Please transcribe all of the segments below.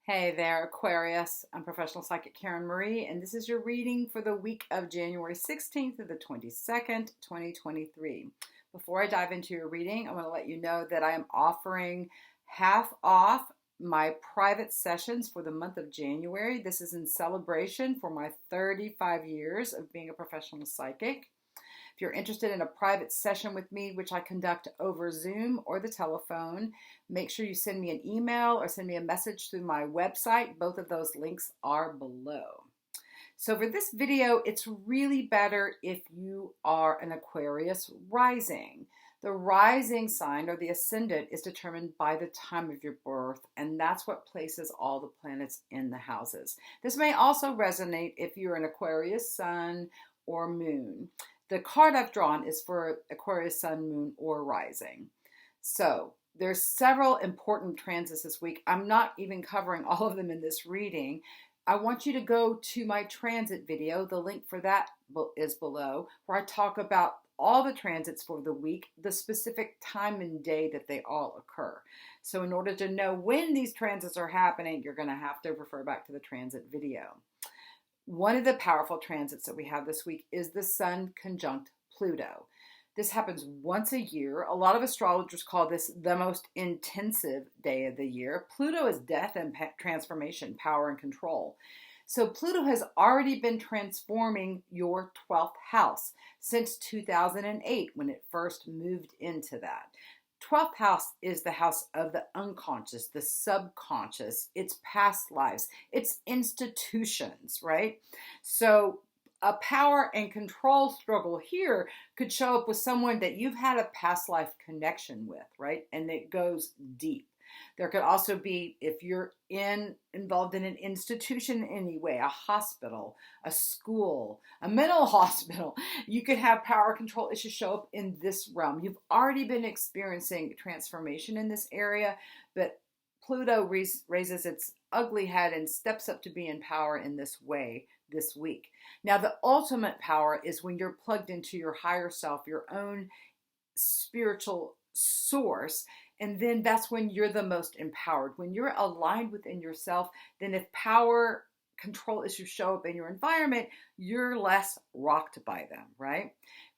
Hey there, Aquarius. I'm professional psychic Karen Marie, and this is your reading for the week of January 16th to the 22nd, 2023. Before I dive into your reading, I want to let you know that I am offering half off my private sessions for the month of January. This is in celebration for my 35 years of being a professional psychic. If you're interested in a private session with me, which I conduct over Zoom or the telephone, make sure you send me an email or send me a message through my website. Both of those links are below. So for this video, it's really better if you are an Aquarius rising. The rising sign or the ascendant is determined by the time of your birth, and that's what places all the planets in the houses. This may also resonate if you're an Aquarius sun or moon. The card I've drawn is for Aquarius sun, moon, or rising. So there's several important transits this week. I'm not even covering all of them in this reading. I want you to go to my transit video. The link for that is below, where I talk about all the transits for the week, the specific time and day that they all occur. So in order to know when these transits are happening, you're going to have to refer back to the transit video. One of the powerful transits that we have this week is the Sun conjunct Pluto. This happens once a year. A lot of astrologers call this the most intensive day of the year. Pluto is death and transformation, power and control. So Pluto has already been transforming your 12th house since 2008 when it first moved into that. 12th house is the house of the unconscious, the subconscious, it's past lives, it's institutions, right? So a power and control struggle here could show up with someone that you've had a past life connection with, right? And it goes deep. There could also be, if you're involved in an institution in any way, a hospital, a school, a mental hospital, you could have power control issues show up in this realm. You've already been experiencing transformation in this area, but Pluto raises its ugly head and steps up to be in power in this way this week. Now, the ultimate power is when you're plugged into your higher self, your own spiritual source. And then that's when you're the most empowered. When you're aligned within yourself, then if power control issues show up in your environment, you're less rocked by them, right?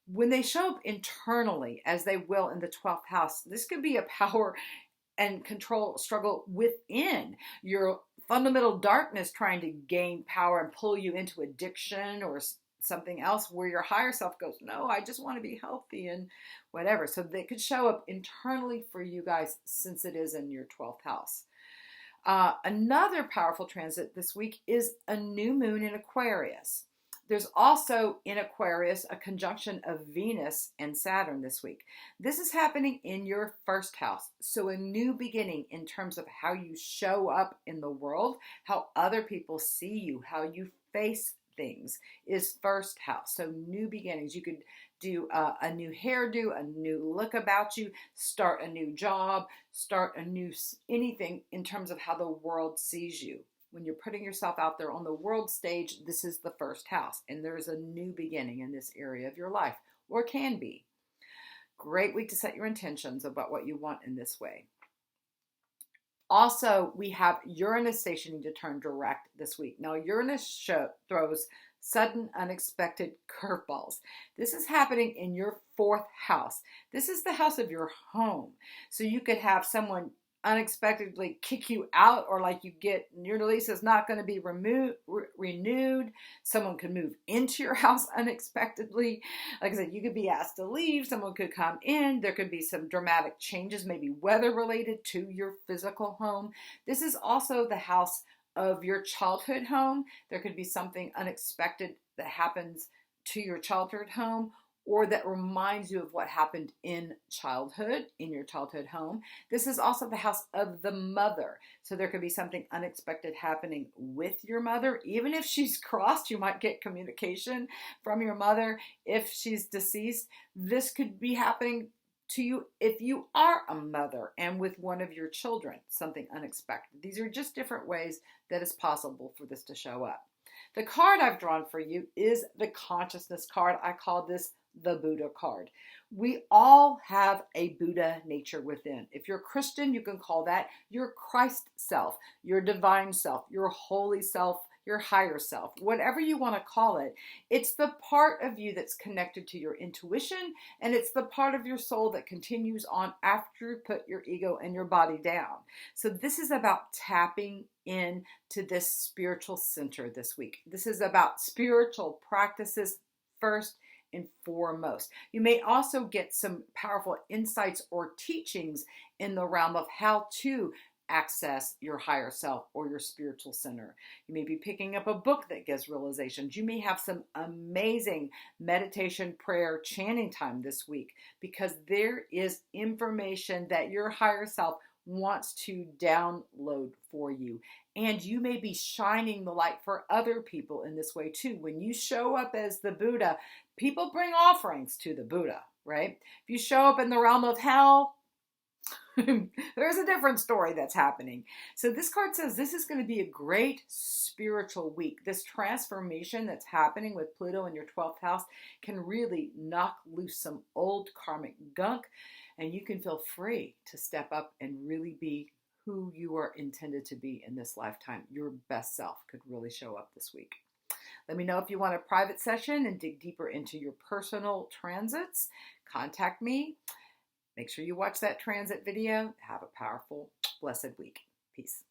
When they show up internally, as they will in the 12th house, this could be a power and control struggle within your fundamental darkness trying to gain power and pull you into addiction or something else, where your higher self goes, no, I just want to be healthy and whatever. So they could show up internally for you guys since it is in your 12th house. Another powerful transit this week is a new moon in Aquarius. There's also in Aquarius a conjunction of Venus and Saturn this week. This is happening in your first house. So a new beginning in terms of how you show up in the world, how other people see you, how you face things is first house. So new beginnings. You could do a new hairdo, a new look about you, start a new job, start a new anything in terms of how the world sees you. When you're putting yourself out there on the world stage, this is the first house, and there's a new beginning in this area of your life, or can be. Great week to set your intentions about what you want in this way. Also, we have Uranus stationing to turn direct this week. Now, Uranus throws sudden, unexpected curveballs. This is happening in your 4th house. This is the house of your home. So you could have someone unexpectedly kick you out, or like your lease is not going to be renewed. Someone could move into your house unexpectedly. Like I said, you could be asked to leave. Someone could come in. There could be some dramatic changes, maybe weather related to your physical home. This is also the house of your childhood home. There could be something unexpected that happens to your childhood home, or that reminds you of what happened in childhood, in your childhood home. This is also the house of the mother. So there could be something unexpected happening with your mother. Even if she's crossed, you might get communication from your mother. If she's deceased, this could be happening to you if you are a mother and with one of your children, something unexpected. These are just different ways that it's possible for this to show up. The card I've drawn for you is the consciousness card. I call this the Buddha card. We all have a Buddha nature within. If you're a Christian, you can call that your Christ self, your divine self, your holy self, your higher self, whatever you want to call it. It's the part of you that's connected to your intuition, and it's the part of your soul that continues on after you put your ego and your body down. So this is about tapping in to this spiritual center this week. This is about spiritual practices first and foremost. You may also get some powerful insights or teachings in the realm of how to access your higher self or your spiritual center. You may be picking up a book that gives realizations. You may have some amazing meditation, prayer, chanting time this week, because there is information that your higher self wants to download for you. And you may be shining the light for other people in this way too. When you show up as the Buddha, people bring offerings to the Buddha, right? If you show up in the realm of hell, there's a different story that's happening. So this card says this is going to be a great spiritual week. This transformation that's happening with Pluto in your 12th house can really knock loose some old karmic gunk, and you can feel free to step up and really be who you are intended to be in this lifetime. Your best self could really show up this week. Let me know if you want a private session and dig deeper into your personal transits. Contact me. Make sure you watch that transit video. Have a powerful, blessed week. Peace.